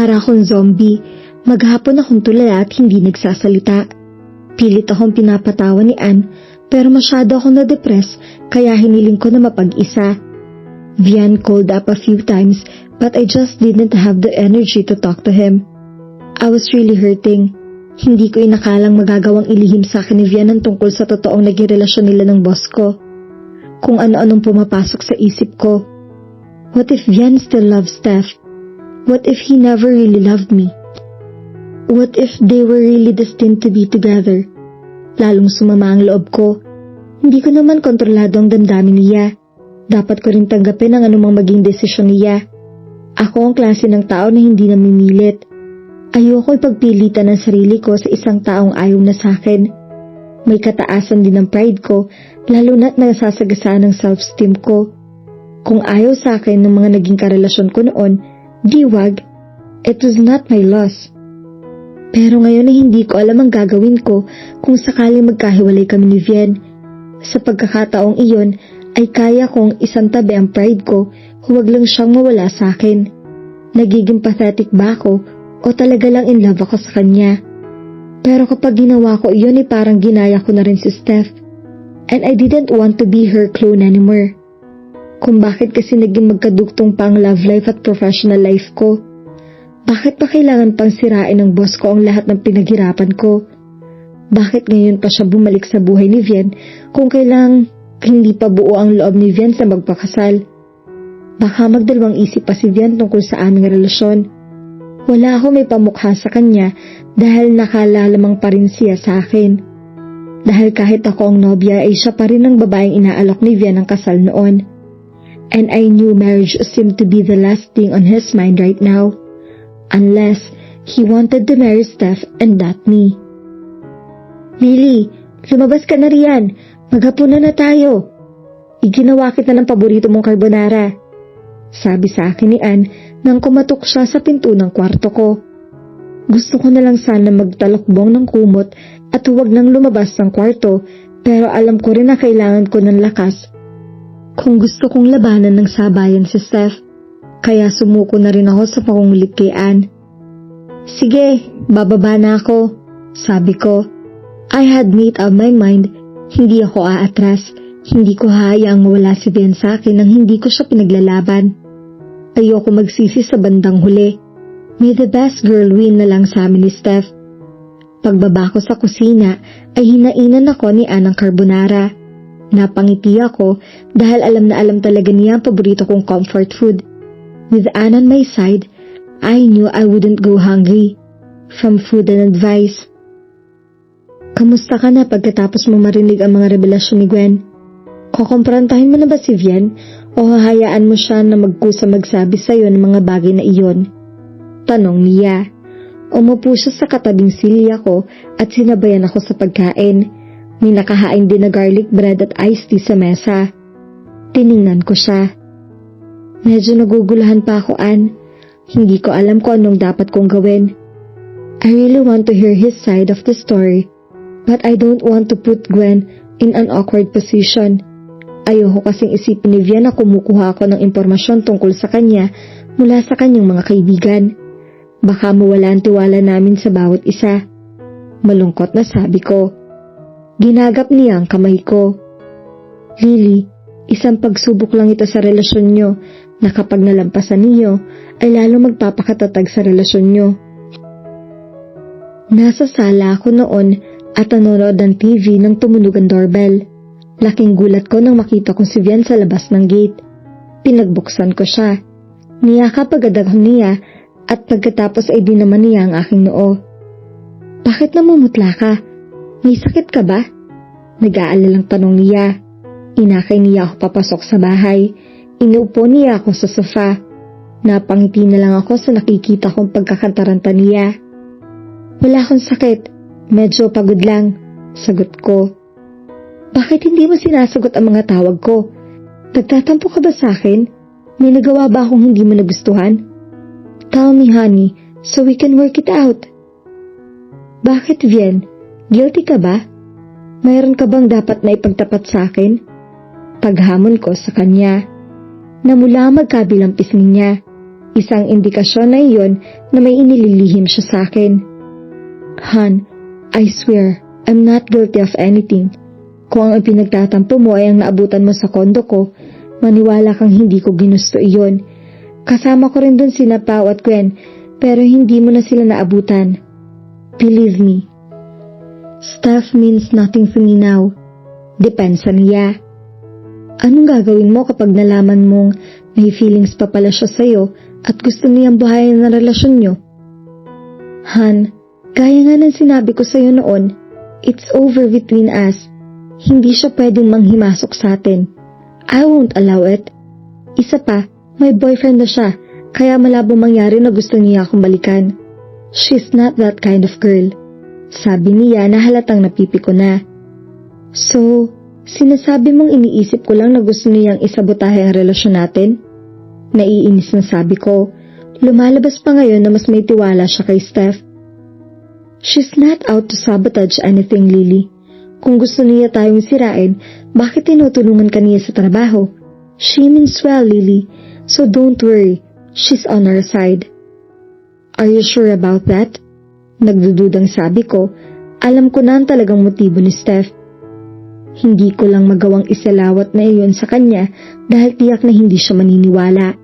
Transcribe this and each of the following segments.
Para akong zombie, maghapon akong tulala at hindi nagsasalita. Pilit akong pinapatawan ni Ann, pero masyado akong na-depress kaya hiniling ko na mapag-isa. Vian called up a few times but I just didn't have the energy to talk to him. I was really hurting. Hindi ko inakalang magagawang ilihim sa akin ni Vian ang tungkol sa totoong naging relasyon nila ng boss ko. Kung ano-anong pumapasok sa isip ko. What if Vian still loves Steph? What if he never really loved me? What if they were really destined to be together? Lalong sumama ang loob ko. Hindi ko naman kontrolado ang damdamin niya. Dapat ko rin tanggapin ang anumang maging desisyon niya. Ako ang klase ng tao na hindi namimilit. Ayoko ipagpilitan ang sarili ko sa isang taong ayaw na sa akin. May kataasan din ang pride ko, lalo na't nasasagasaan ang self-esteem ko. Kung ayaw sa akin ng mga naging karelasyon ko noon, di wag. It was not my loss. Pero ngayon ay hindi ko alam ang gagawin ko kung sakaling magkahiwalay kami ni Vian. Sa pagkakataong iyon ay kaya kong isantabi ang pride ko, huwag lang siyang mawala sa akin. Nagiging pathetic ba ako o talaga lang in love ako sa kanya? Pero kapag ginawa ko iyon ay parang ginaya ko na rin si Steph. And I didn't want to be her clone anymore. Kung bakit kasi naging magkadugtong pa ang love life at professional life ko. Bakit pa kailangan pang sirain ng boss ko ang lahat ng pinaghirapan ko? Bakit ngayon pa siya bumalik sa buhay ni Vian kung kailang hindi pa buo ang loob ni Vian sa magpakasal? Baka magdalawang isip pa si Vian tungkol sa aming relasyon. Wala ako may pamukha sa kanya dahil nakalalamang pa rin siya sa akin. Dahil kahit ako ang nobya ay siya pa rin ang babaeng inaalok ni Vian ng kasal noon. And I knew marriage seemed to be the last thing on his mind right now. Unless he wanted to marry Steph and not me. Lily, lumabas ka na riyan. Maghapunan na tayo. Iginawa kita ng paborito mong carbonara. Sabi sa akin ni Ann nang kumatok siya sa pinto ng kwarto ko. Gusto ko na lang sana magtalokbong ng kumot at huwag nang lumabas ng kwarto pero alam ko rin na kailangan ko ng lakas kung gusto kong labanan ng sabayan si Steph. Kaya sumuko na rin ako sa pakungulit kay Ann. Sige, bababa na ako, sabi ko. I had made up my mind, hindi ako aatras, hindi ko hayaang mawala si Vian sa akin nang hindi ko siya pinaglalaban. Ayoko magsisi sa bandang huli. May the best girl win na lang sa amin ni Steph. Pagbaba ko sa kusina ay hinainan ako ni Ann ng carbonara. Napangiti ako dahil alam na alam talaga niya ang paborito kong comfort food. With Ann on my side, I knew I wouldn't go hungry from food and advice. Kamusta ka na pagkatapos mo marinig ang mga revelasyon ni Gwen? Kukumprantahin mo na ba si Vian o hahayaan mo siya na magkusa magsabi sa'yo ng mga bagay na iyon? Tanong niya. Umupo siya sa katabing silya ko at sinabayan ako sa pagkain. May nakahain din na garlic bread at iced tea sa mesa. Tiningnan ko siya. Medyo nagugulahan pa ako, Ann. Hindi ko alam kung anong dapat kong gawin. I really want to hear his side of the story, but I don't want to put Gwen in an awkward position. Ayoko kasing isipin ni Vian na kumukuha ako ng impormasyon tungkol sa kanya mula sa kanyang mga kaibigan. Baka mawala ang tiwala namin sa bawat isa. Malungkot na sabi ko. Ginagap niya ang kamay ko. Lily, isang pagsubok lang ito sa relasyon nyo na kapag nalampasan niyo ay lalo magpapakatatag sa relasyon nyo. Nasa sala ako noon at nanonood ng TV nang tumunog ang doorbell. Laking gulat ko nang makita kong si Vian sa labas ng gate. Pinagbuksan ko siya. Niyakap agad ako niya at pagkatapos ay dinaman niya ang aking noo. Bakit namumutla ka? May sakit ka ba? Nag-aalalang tanong niya. Inakay niya ako papasok sa bahay. Inuupo niya ako sa sofa. Napangiti na lang ako sa nakikita kong pagkakantaranta niya. Wala akong sakit. Medyo pagod lang. Sagot ko. Bakit hindi mo sinasagot ang mga tawag ko? Nagtatampo ka ba sa akin? May nagawa ba akong hindi mo nagustuhan? Tell me, honey, so we can work it out. Bakit, Vian? Guilty ka ba? Mayroon ka bang dapat na ipagtapat sa akin? Paghamon ko sa kanya. Namula magkabilang pisngi niya. Isang indikasyon na iyon na may inililihim siya sa akin. Han, I swear, I'm not guilty of anything. Kung ang pinagtatampo mo ay ang naabutan mo sa kondo ko, maniwala kang hindi ko ginusto iyon. Kasama ko rin dun sina Pao at Gwen, pero hindi mo na sila naabutan. Believe me. Steph means nothing to me now. Depensa niya. Anong gagawin mo kapag nalaman mong may feelings pa pala siya sa'yo at gusto niyang buhayin ang relasyon niyo? Han, gaya nga ng sinabi ko sa'yo noon, it's over between us. Hindi siya pwedeng manghimasok sa atin. I won't allow it. Isa pa, may boyfriend na siya, kaya malabo mangyari na gusto niya akong balikan. She's not that kind of girl. Sabi niya na halatang napipiko na. So, sinasabi mong iniisip ko lang na gusto niyang isabotahe ang relasyon natin? Naiinis na sabi ko. Lumalabas pa ngayon na mas may tiwala siya kay Steph. She's not out to sabotage anything, Lily. Kung gusto niya tayong sirain, bakit tinutulungan ka niya sa trabaho? She means well, Lily. So don't worry. She's on our side. Are you sure about that? Nagdududang sabi ko. Alam ko na ang talagang motibo ni Steph. Hindi ko lang magawang isalawat na iyon sa kanya dahil tiyak na hindi siya maniniwala.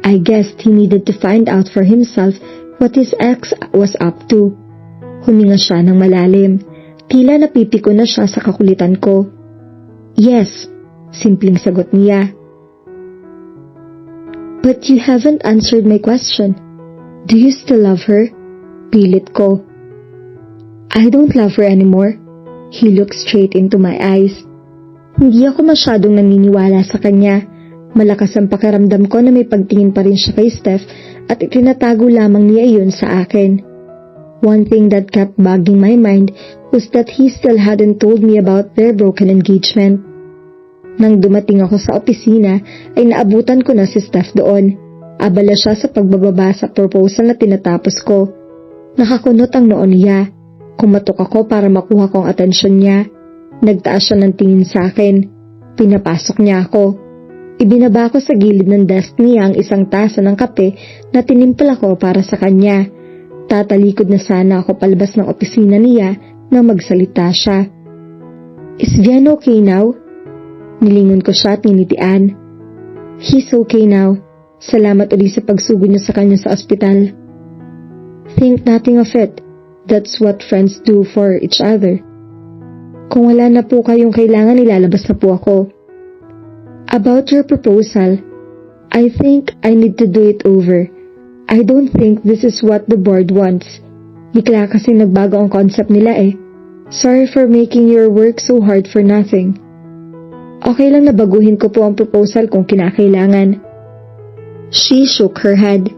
I guessed he needed to find out for himself what his ex was up to. Huminga siya ng malalim. Tila napipiko na siya sa kakulitan ko. Yes, simpleng sagot niya. But you haven't answered my question. Do you still love her? Pilit ko. I don't love her anymore. He looked straight into my eyes. Hindi ako masyadong naniniwala sa kanya. Malakas ang pakiramdam ko na may pagtingin pa rin siya kay Steph at itinatago lamang niya iyon sa akin. One thing that kept bugging my mind was that he still hadn't told me about their broken engagement. Nang dumating ako sa opisina ay naabutan ko na si Steph doon. Abala siya sa pagbababa sa proposal na tinatapos ko. Nakakunot ang noon niya. Kumatok ako para makuha ko ang atensyon niya. Nagtaas siya ng tingin sa akin. Pinapasok niya ako. Ibinaba ko sa gilid ng desk niya ang isang tasa ng kape na tinimpla ko para sa kanya. Tatalikod na sana ako palabas ng opisina niya nang magsalita siya. Is Vian okay now? Nilingon ko siya at ninitian. He's okay now. Salamat ulit sa pagsugod niya sa kanya sa ospital. Think nothing of it. That's what friends do for each other. Kung wala na po kayong kailangan, ilalabas na po ako. About your proposal, I think I need to do it over. I don't think this is what the board wants. Bigla kasi nagbago ang concept nila eh. Sorry for making your work so hard for nothing. Okay lang na baguhin ko po ang proposal kung kinakailangan. She shook her head.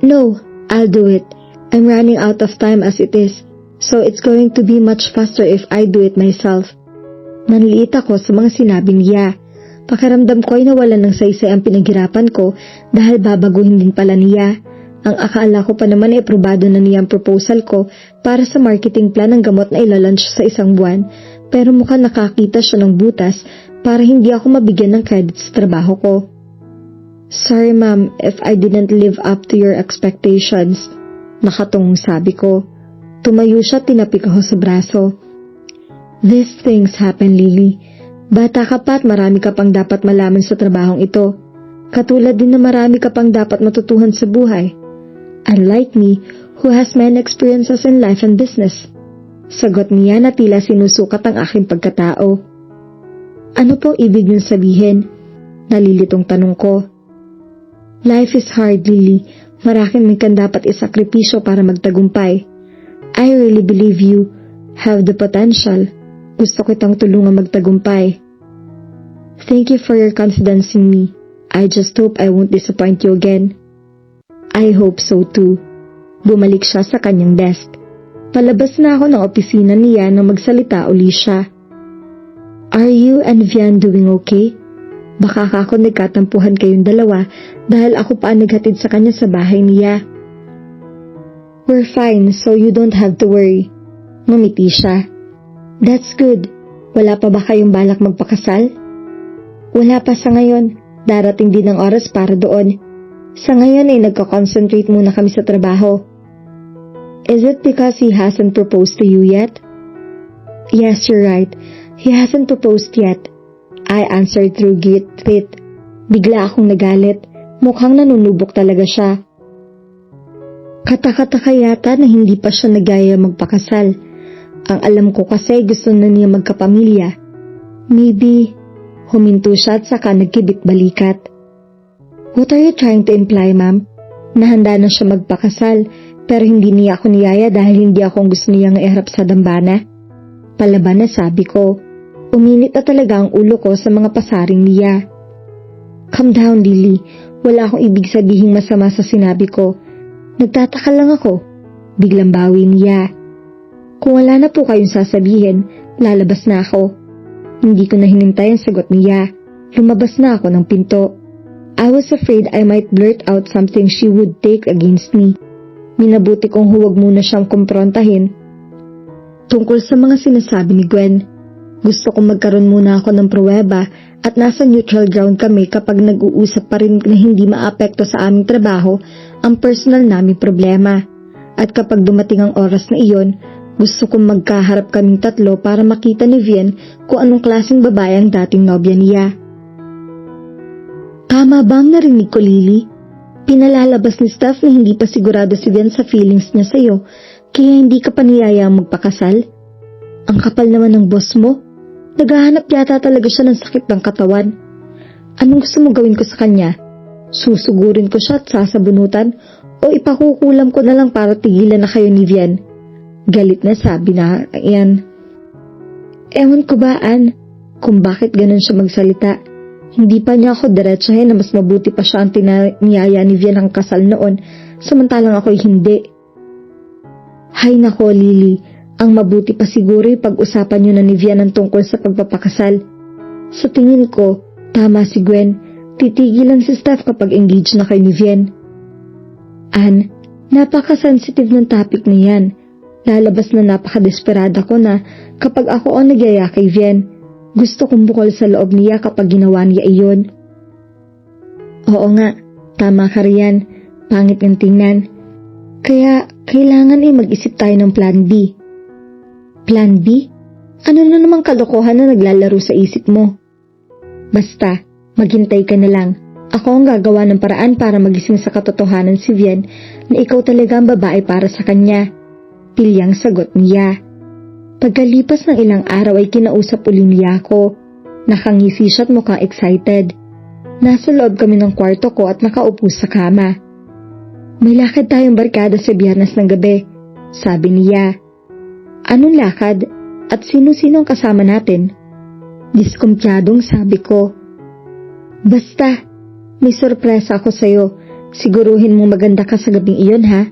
No, I'll do it. I'm running out of time as it is, so it's going to be much faster if I do it myself. Nanliit ako sa mga sinabi niya. Pakiramdam ko ay nawalan ng saysay ang pinaghirapan ko dahil babaguhin din pala niya. Ang akala ko pa naman ay aprobado na niya ang proposal ko para sa marketing plan ng gamot na ilalunch sa isang buwan, pero mukhang nakakita siya ng butas para hindi ako mabigyan ng credit sa trabaho ko. Sorry ma'am if I didn't live up to your expectations. Nakatungong sabi ko. Tumayo siya at tinapik ako sa braso. These things happen, Lily. Bata ka pa at marami ka pang dapat malaman sa trabahong ito. Katulad din na marami ka pang dapat matutuhan sa buhay. Unlike me, who has many experiences in life and business. Sagot niya na tila sinusukat ang aking pagkatao. Ano pong ibig niyong sabihin? Nalilitong tanong ko. Life is hard, Lily. Maraming kang dapat isakripisyo para magtagumpay. I really believe you have the potential. Gusto kitang tulungan magtagumpay. Thank you for your confidence in me. I just hope I won't disappoint you again. I hope so too. Bumalik siya sa kanyang desk. Palabas na ako ng opisina niya nang magsalita uli siya. Are you and Vian doing okay? Baka ako nagkatampuhan kayong dalawa dahil ako pa naghatid sa kanya sa bahay niya. We're fine, so you don't have to worry. Ngumiti siya. That's good. Wala pa ba kayong balak magpakasal? Wala pa sa ngayon. Darating din ang oras para doon. Sa ngayon ay nagko-concentrate muna kami sa trabaho. Is it because he hasn't proposed to you yet? Yes, you're right. He hasn't proposed yet. I answered through guilt. Bigla akong nagalit. Mukhang nanunubok talaga siya. Katakataka yata na hindi pa siya nagaya magpakasal. Ang alam ko kasi gusto na niya magkapamilya. Maybe, huminto siya at saka nagkibit-balikat. What are you trying to imply, ma'am? Nahanda na siya magpakasal, pero hindi niya ako niyaya dahil hindi akong gusto niyang iharap sa dambana? Palaban na sabi ko. Uminit na talaga ang ulo ko sa mga pasaring niya. Calm down, Lily. Wala akong ibig sabihing masama sa sinabi ko. Nagtataka lang ako. Biglang bawi niya. Kung wala na po kayong sasabihin, lalabas na ako. Hindi ko na hinintay ang sagot niya. Lumabas na ako ng pinto. I was afraid I might blurt out something she would take against me. Minabuti kong huwag muna siyang kumprontahin. Tungkol sa mga sinasabi ni Gwen, gusto kong magkaroon muna ako ng pruweba at nasa neutral ground kami kapag nag-uusap pa rin na hindi maapekto sa aming trabaho ang personal naming problema. At kapag dumating ang oras na iyon, gusto kong magkaharap kaming tatlo para makita ni Vian kung anong klaseng babae ang dating nobya niya. Tama ba ang narinig ko, Lily? Pinalalabas ni Steph na hindi pa sigurado si Vian sa feelings niya sa'yo, kaya hindi ka pa niyayang magpakasal? Ang kapal naman ng boss mo. Naghahanap yata talaga siya ng sakit ng katawan. Anong gusto mo gawin ko sa kanya? Susugurin ko siya at sasabunutan o ipakukulam ko na lang para tigilan na kayo ni Vian? Galit na sabi na yan. Ewan ko ba, Ann, kung bakit ganun siya magsalita. Hindi pa niya ako diretsahin na mas mabuti pa siya ang tiniyaya ni Vian ang kasal noon, samantalang ako'y hindi. Hay nako, Lily, ang mabuti pa siguro pag-usapan niyo na ni Vian ang tungkol sa pagpapakasal. Sa tingin ko, tama si Gwen. Titigilan si Steph kapag engaged na kay ni Vian. Ann, napaka-sensitive ng topic na yan. Lalabas na napaka-desperada ko na kapag ako ang nagyaya kay Vian. Gusto kong bukol sa loob niya kapag ginawa niya iyon. Oo nga, tama ka riyan. Pangit ng tingnan. Kaya kailangan mag-isip tayo ng plan B. Plan B? Ano na namang kalokohan na naglalaro sa isip mo? Basta, maghintay ka na lang. Ako ang gagawa ng paraan para magising sa katotohanan si Vian na ikaw talaga ang babae para sa kanya. Pilyang sagot niya. Pagkalipas ng ilang araw ay kinausap uli niya ako. Nakangisi siya at mukhang excited. Nasa loob kami ng kwarto ko at nakaupo sa kama. May lakad tayong barkada sa Biyernes ng gabi, sabi niya. Anong lakad? At sino-sino ang kasama natin? Diskumpiyadong sabi ko. Basta, may sorpresa ako sa'yo. Siguruhin mong maganda ka sa gabing iyon, ha?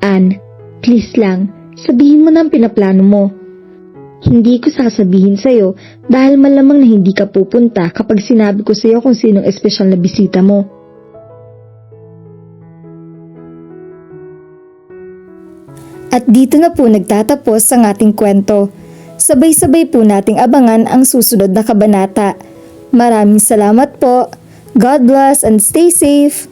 Ann, please lang, sabihin mo na ang pinaplano mo. Hindi ko sasabihin sa'yo dahil malamang na hindi ka pupunta kapag sinabi ko sa'yo kung sinong espesyal na bisita mo. At dito na po nagtatapos ang ating kwento. Sabay-sabay po nating abangan ang susunod na kabanata. Maraming salamat po. God bless and stay safe.